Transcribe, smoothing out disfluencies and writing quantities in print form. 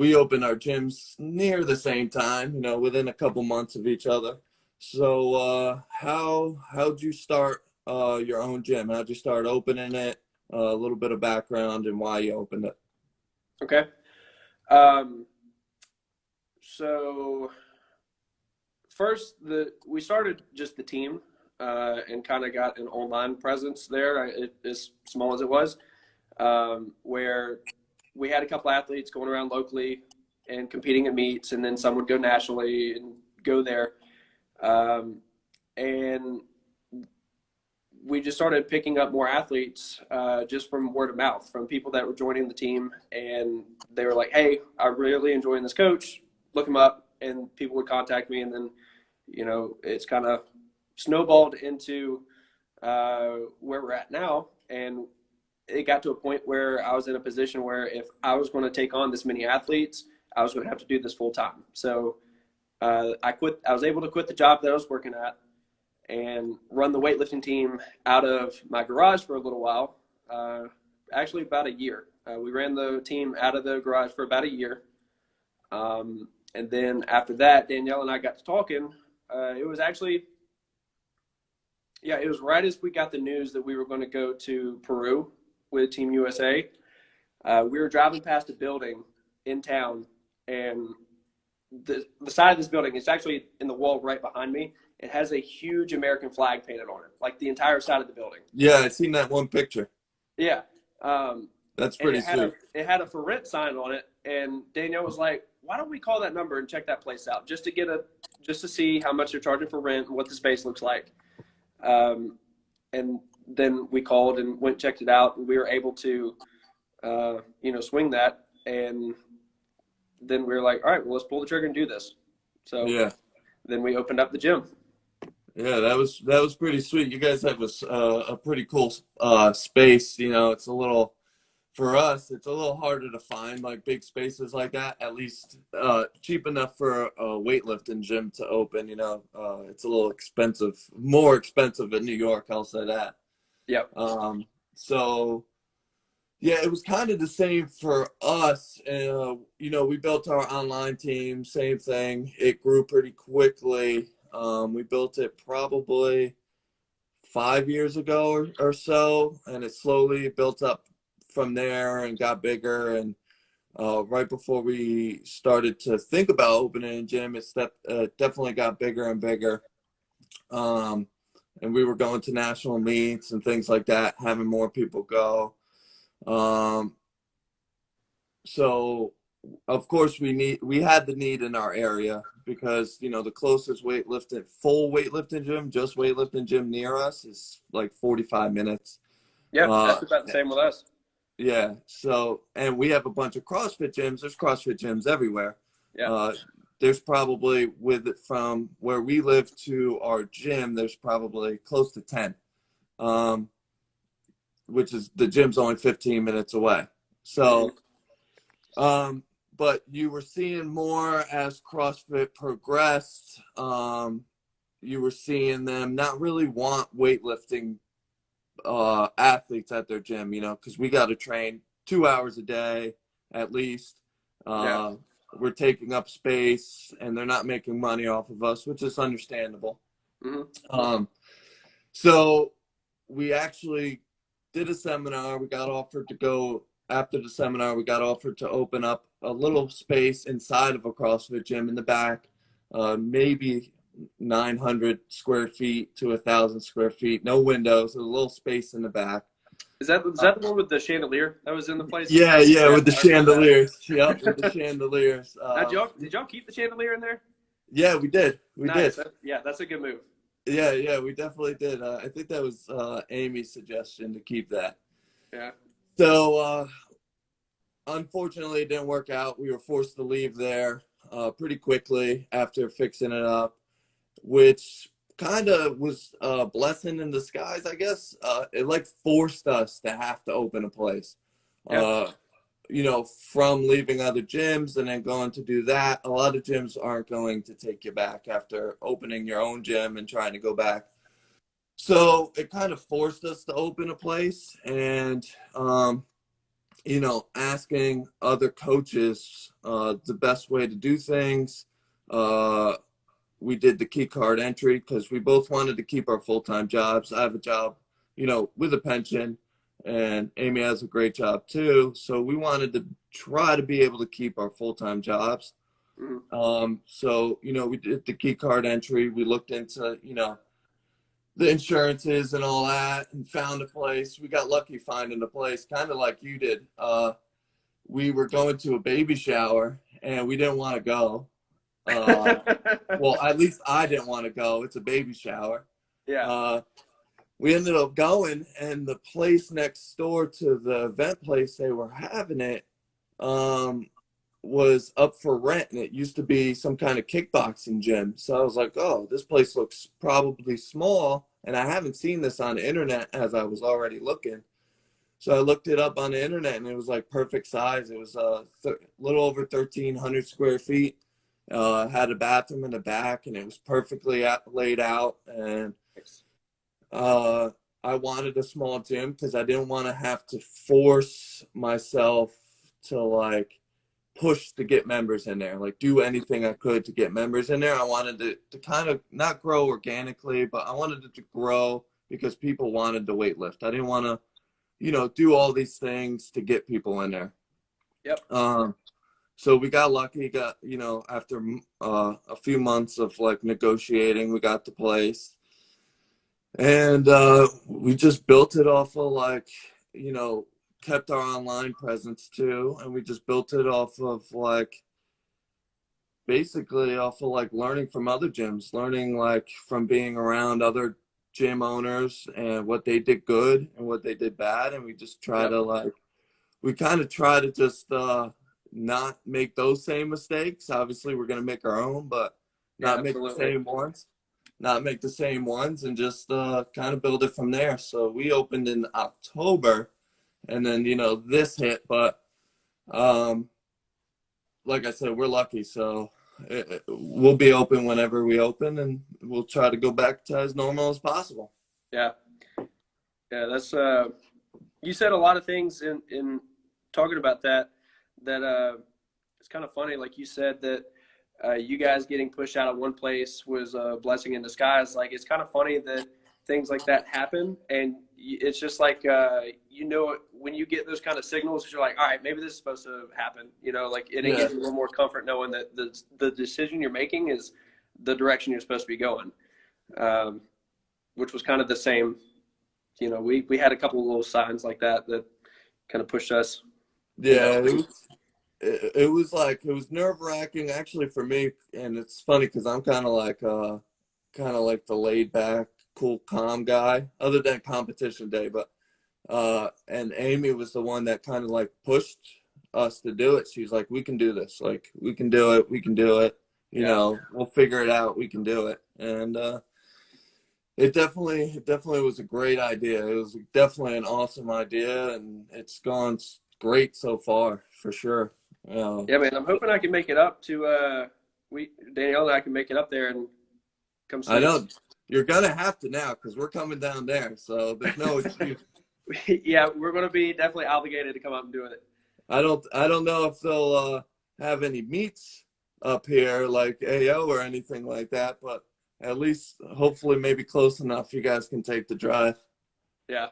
we opened our gyms near the same time, within a couple months of each other. So how'd you start your own gym? How'd you start opening it? A little bit of background and why you opened it. Okay. So first, we started just the team and kind of got an online presence there, as small as it was, where we had a couple athletes going around locally and competing at meets, and then some would go nationally and go there. And we just started picking up more athletes just from word of mouth, from people that were joining the team, and they were like, "Hey, I'm really enjoying this coach. Look him up." And people would contact me, and then, it's kind of snowballed into where we're at now. And it got to a point where I was in a position where if I was going to take on this many athletes, I was going to have to do this full time. So I quit. I was able to quit the job that I was working at and run the weightlifting team out of my garage for a little while. Actually, about a year. We ran the team out of the garage for about a year. And then after that, Danielle and I got to talking. It was actually, it was right as we got the news that we were going to go to Peru with Team USA. We were driving past a building in town, and the side of this building, it's actually in the wall right behind me. It has a huge American flag painted on it, like the entire side of the building. Yeah, I seen that one picture. Yeah. That's pretty sweet. It had a for rent sign on it, and Danielle was like, "Why don't we call that number and check that place out just to see how much they're charging for rent and what the space looks like." And then we called and went and checked it out, and we were able to, swing that. And then we were like, "All right, well, let's pull the trigger and do this." So yeah. Then we opened up the gym. Yeah, that was pretty sweet. You guys have a pretty cool space. It's a little, for us, it's a little harder to find like big spaces like that. At least cheap enough for a weightlifting gym to open. It's a little expensive, more expensive in New York. I'll say that. Yep. So yeah, it was kind of the same for us. We built our online team, same thing. It grew pretty quickly. We built it probably 5 years ago or so, and it slowly built up from there and got bigger. And right before we started to think about opening a gym, it definitely got bigger and bigger. And we were going to national meets and things like that, having more people go. So of course we had the need in our area because, the closest full weightlifting gym, just weightlifting gym near us is like 45 minutes. Yeah, that's about the same with us. Yeah. So, and we have a bunch of CrossFit gyms. There's CrossFit gyms everywhere. Yeah. There's probably from where we live to our gym, there's probably close to 10. Which is, the gym's only 15 minutes away. So, but you were seeing more as CrossFit progressed. You were seeing them not really want weightlifting athletes at their gym, because we got to train 2 hours a day at least. We're taking up space, and they're not making money off of us, which is understandable. Mm-hmm. So we actually did a seminar. We got offered to go, after the seminar, we got offered to open up a little space inside of a CrossFit gym in the back, maybe 900 square feet to 1,000 square feet, no windows, a little space in the back. Is that the one with the chandelier that was in the place? Yeah, with the chandeliers. Yep, with the chandeliers. Did y'all keep the chandelier in there? Yeah, we did. We nice. did. That's a good move. Yeah, we definitely did. I think that was Amy's suggestion to keep that. Yeah. So, unfortunately, it didn't work out. We were forced to leave there pretty quickly after fixing it up, which kind of was a blessing in disguise, I guess. It like forced us to have to open a place. Yeah. From leaving other gyms and then going to do that. A lot of gyms aren't going to take you back after opening your own gym and trying to go back. So it kind of forced us to open a place. And asking other coaches the best way to do things. We did the key card entry because we both wanted to keep our full-time jobs. I have a job, with a pension, and Amy has a great job too. So we wanted to try to be able to keep our full-time jobs. So, we did the key card entry. We looked into, the insurances and all that and found a place. We got lucky finding a place, kind of like you did. We were going to a baby shower and we didn't want to go. Well, at least I didn't want to go. It's a baby shower. Yeah. We ended up going, and the place next door to the event place they were having it was up for rent, and it used to be some kind of kickboxing gym. So I was like, oh, this place looks probably small, and I haven't seen this on the internet as I was already looking. So I looked it up on the internet, and it was like perfect size. It was a little over 1,300 square feet. Had a bathroom in the back, and it was perfectly laid out. And I wanted a small gym because I didn't want to have to force myself to like push to get members in there, like do anything I could to get members in there. I wanted to kind of not grow organically, but I wanted it to grow because people wanted to weightlift. I didn't want to, do all these things to get people in there. Yep. So we got lucky, after a few months of like negotiating, we got the place. And we just built it off of like, kept our online presence too. And we just built it off of like, basically off of like learning from other gyms, learning like from being around other gym owners and what they did good and what they did bad. And we just try to like, we kind of try to just not make those same mistakes. Obviously we're going to make our own, but not make the same ones. Not make the same ones, and just kind of build it from there. So we opened in October, and then this hit, but like I said, we're lucky. So we'll be open whenever we open, and we'll try to go back to as normal as possible. Yeah, that's you said a lot of things in talking about that it's kind of funny. Like you said that you guys getting pushed out of one place was a blessing in disguise. Like, it's kind of funny that things like that happen. And it's just like, when you get those kind of signals, you're like, all right, maybe this is supposed to happen. Like it gives you a little more comfort knowing that the decision you're making is the direction you're supposed to be going, which was kind of the same. We had a couple of little signs like that kind of pushed us. Yeah, it was nerve-wracking actually for me, and it's funny because I'm kind of like the laid back, cool, calm guy, other than competition day. But and Amy was the one that kind of like pushed us to do it. She's like, we can do this, like we can do it, we'll figure it out, we can do it. And it definitely was a great idea. It was definitely an awesome idea, and it's gone great so far for sure. Yeah, man. I'm hoping I can make it up to Danielle and I can make it up there and come see. I know you're gonna have to now because we're coming down there, so there's no excuse. Yeah, we're gonna be definitely obligated to come up and do it. I don't know if they'll have any meets up here like AO or anything like that, but at least hopefully maybe close enough you guys can take the drive. Yeah.